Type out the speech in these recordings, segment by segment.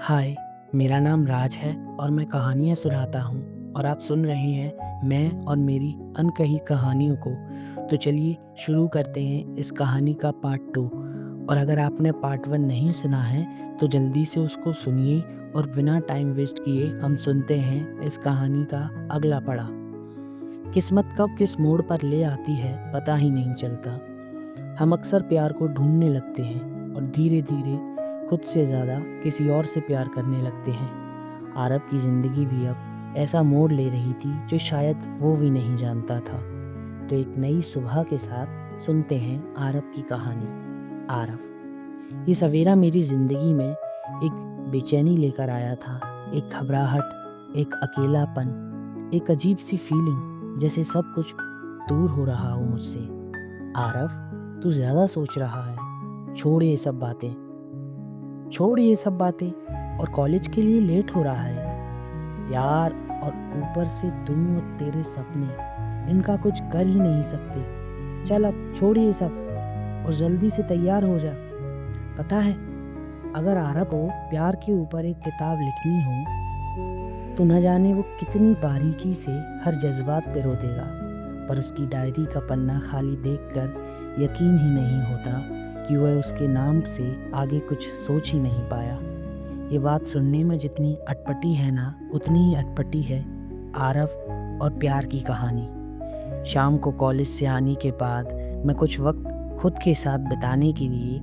हाय, मेरा नाम राज है और मैं कहानियाँ सुनाता हूँ और आप सुन रहे हैं मैं और मेरी अनकही कहानियों को। तो चलिए शुरू करते हैं इस कहानी का पार्ट 2। और अगर आपने पार्ट 1 नहीं सुना है तो जल्दी से उसको सुनिए और बिना टाइम वेस्ट किए हम सुनते हैं इस कहानी का अगला पड़ा। किस्मत कब किस मोड़ पर ले आती है पता ही नहीं चलता। हम अक्सर प्यार को ढूंढने लगते हैं और धीरे धीरे खुद से ज़्यादा किसी और से प्यार करने लगते हैं। आरब की ज़िंदगी भी अब ऐसा मोड़ ले रही थी जो शायद वो भी नहीं जानता था। तो एक नई सुबह के साथ सुनते हैं आरब की कहानी। आरब। ये सवेरा मेरी ज़िंदगी में एक बेचैनी लेकर आया था, एक घबराहट, एक अकेलापन, एक अजीब सी फीलिंग जैसे सब कुछ दूर हो रहा हो मुझसे। आरव, तू ज़्यादा सोच रहा है। छोड़ ये सब बातें और कॉलेज के लिए लेट हो रहा है यार। और ऊपर से तुम और तेरे सपने, इनका कुछ कर ही नहीं सकते। चल अब छोड़ ये सब और जल्दी से तैयार हो जा। पता है, अगर आरव को प्यार के ऊपर एक किताब लिखनी हो तो न जाने वो कितनी बारीकी से हर जज्बात पे रो देगा। पर उसकी डायरी का पन्ना खाली देखकर यकीन ही नहीं होता कि वह उसके नाम से आगे कुछ सोच ही नहीं पाया। ये बात सुनने में जितनी अटपटी है ना, उतनी ही अटपटी है आरव और प्यार की कहानी। शाम को कॉलेज से आने के बाद मैं कुछ वक्त खुद के साथ बिताने के लिए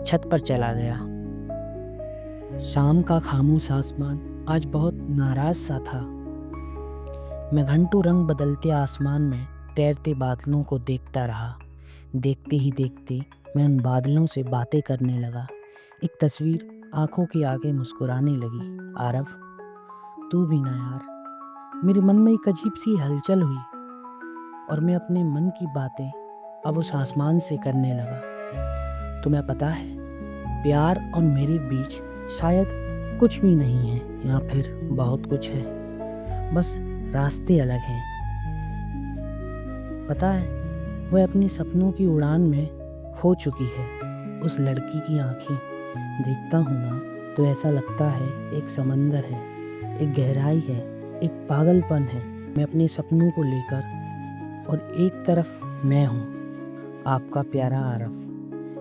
छत पर चला गया। शाम का खामोश आसमान आज बहुत नाराज सा था। मैं घंटों रंग बदलते आसमान में तैरते बादलों को देखता रहा। देखते ही देखते मैं उन बादलों से बातें करने लगा। एक तस्वीर आंखों के आगे मुस्कुराने लगी। आरव, तू भी ना यार। मेरे मन में एक अजीब सी हलचल हुई और मैं अपने मन की बातें अब उस आसमान से करने लगा। तुम्हें पता है, प्यार और मेरे बीच शायद कुछ भी नहीं है या फिर बहुत कुछ है, बस रास्ते अलग हैं। पता है, वह अपने सपनों की उड़ान में खो चुकी है। उस लड़की की आंखें देखता हूँ ना तो ऐसा लगता है एक समंदर है, एक गहराई है, एक पागलपन है। मैं अपने सपनों को लेकर और एक तरफ मैं हूँ, आपका प्यारा आरव,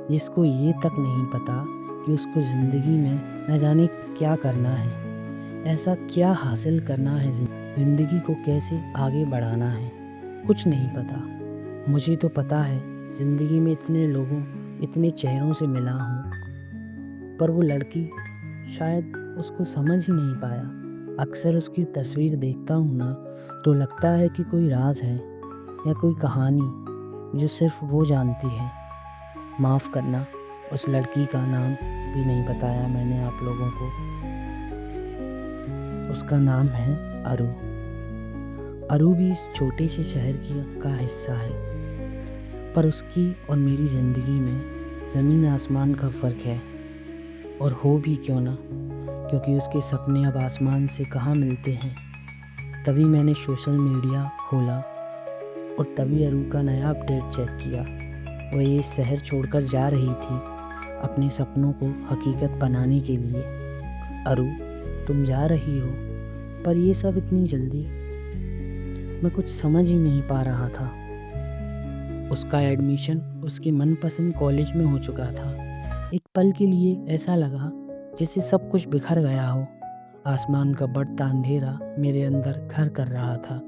जिसको ये तक नहीं पता कि उसको ज़िंदगी में न जाने क्या करना है, ऐसा क्या हासिल करना है, ज़िंदगी को कैसे आगे बढ़ाना है, कुछ नहीं पता। मुझे तो पता है ज़िंदगी में इतने लोगों, इतने चेहरों से मिला हूँ, पर वो लड़की शायद उसको समझ ही नहीं पाया। अक्सर उसकी तस्वीर देखता हूँ ना तो लगता है कि कोई राज है या कोई कहानी जो सिर्फ वो जानती है। माफ़ करना, उस लड़की का नाम भी नहीं बताया मैंने आप लोगों को। उसका नाम है अरू। अरू भी इस छोटे से शहर का हिस्सा है, पर उसकी और मेरी ज़िंदगी में ज़मीन आसमान का फ़र्क है। और हो भी क्यों ना, क्योंकि उसके सपने अब आसमान से कहाँ मिलते हैं। तभी मैंने सोशल मीडिया खोला और तभी अरू का नया अपडेट चेक किया। वह ये शहर छोड़कर जा रही थी अपने सपनों को हकीकत बनाने के लिए। अरू, तुम जा रही हो, पर ये सब इतनी जल्दी? मैं कुछ समझ ही नहीं पा रहा था। उसका एडमिशन उसके मनपसंद कॉलेज में हो चुका था। एक पल के लिए ऐसा लगा जैसे सब कुछ बिखर गया हो। आसमान का बढ़ता अंधेरा मेरे अंदर घर कर रहा था।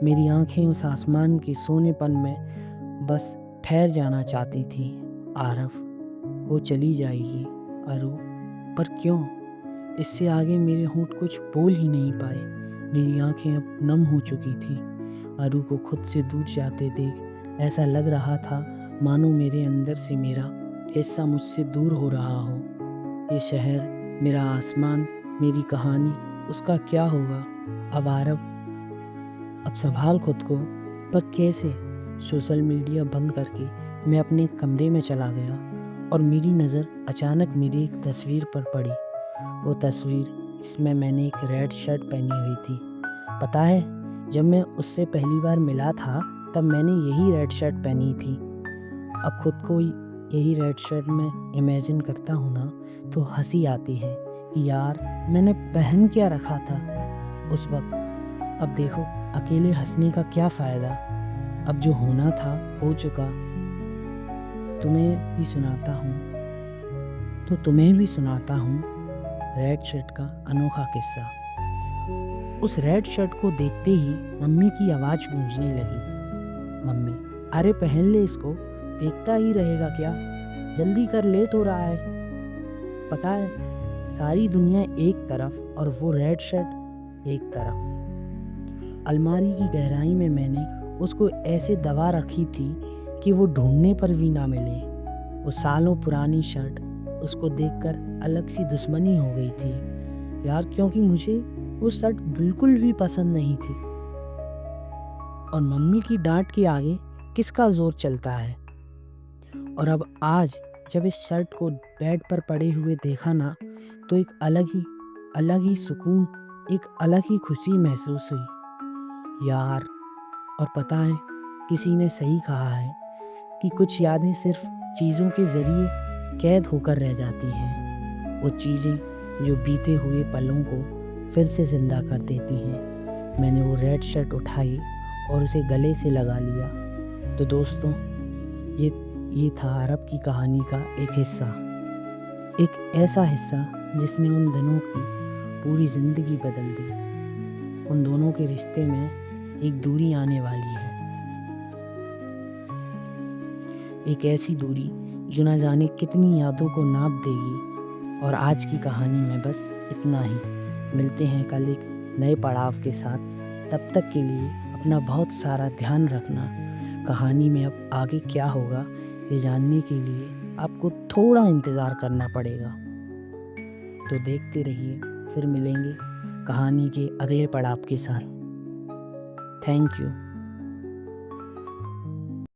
मेरी आंखें उस आसमान के सोनेपन में बस ठहर जाना चाहती थी। आरव, वो चली जाएगी अरू, पर क्यों? इससे आगे मेरे होंठ कुछ बोल ही नहीं पाए। मेरी आंखें अब नम हो चुकी थी। अरू को खुद से दूर जाते देख ऐसा लग रहा था मानो मेरे अंदर से मेरा हिस्सा मुझसे दूर हो रहा हो। ये शहर, मेरा आसमान, मेरी कहानी, उसका क्या होगा अब? आरव, अब संभाल खुद को। पर कैसे? सोशल मीडिया बंद करके मैं अपने कमरे में चला गया और मेरी नज़र अचानक मेरी एक तस्वीर पर पड़ी। वो तस्वीर जिसमें मैंने एक रेड शर्ट पहनी हुई थी। पता है, जब मैं उससे पहली बार मिला था तब मैंने यही रेड शर्ट पहनी थी। अब खुद को यही रेड शर्ट में इमेजिन करता हूँ ना तो हंसी आती है यार मैंने पहन क्या रखा था उस वक्त। अब देखो अकेले हंसने का क्या फ़ायदा। अब जो होना था हो चुका। तुम्हें भी सुनाता हूँ रेड शर्ट का अनोखा किस्सा। उस रेड शर्ट को देखते ही मम्मी की आवाज़ गूंजने लगी। मम्मी, अरे पहन ले इसको, देखता ही रहेगा क्या, जल्दी कर, लेट हो रहा है। पता है सारी दुनिया एक तरफ और वो रेड शर्ट एक तरफ। अलमारी की गहराई में मैंने उसको ऐसे दबा रखी थी कि वो ढूंढने पर भी ना मिले। वो सालों पुरानी शर्ट, उसको देखकर अलग सी दुश्मनी हो गई थी यार, क्योंकि मुझे वो शर्ट बिल्कुल भी पसंद नहीं थी। और मम्मी की डांट के आगे किसका जोर चलता है। और अब आज जब इस शर्ट को बेड पर पड़े हुए देखा ना, तो एक अलग ही सुकून, एक अलग ही खुशी महसूस हुई यार। और पता है किसी ने सही कहा है कि कुछ यादें सिर्फ चीज़ों के ज़रिए कैद होकर रह जाती हैं। वो चीज़ें जो बीते हुए पलों को फिर से ज़िंदा कर देती हैं। मैंने वो रेड शर्ट उठाई और उसे गले से लगा लिया। तो दोस्तों, ये था अरब की कहानी का एक हिस्सा, एक ऐसा हिस्सा जिसने उन दिनों की पूरी ज़िंदगी बदल दी। उन दोनों के रिश्ते में एक दूरी आने वाली है, एक ऐसी दूरी जो ना जाने कितनी यादों को नाप देगी। और आज की कहानी में बस इतना ही। मिलते हैं कल एक नए पड़ाव के साथ। तब तक के लिए अपना बहुत सारा ध्यान रखना। कहानी में अब आगे क्या होगा ये जानने के लिए आपको थोड़ा इंतज़ार करना पड़ेगा। तो देखते रहिए, फिर मिलेंगे कहानी के अगले पड़ाव के साथ। Thank you.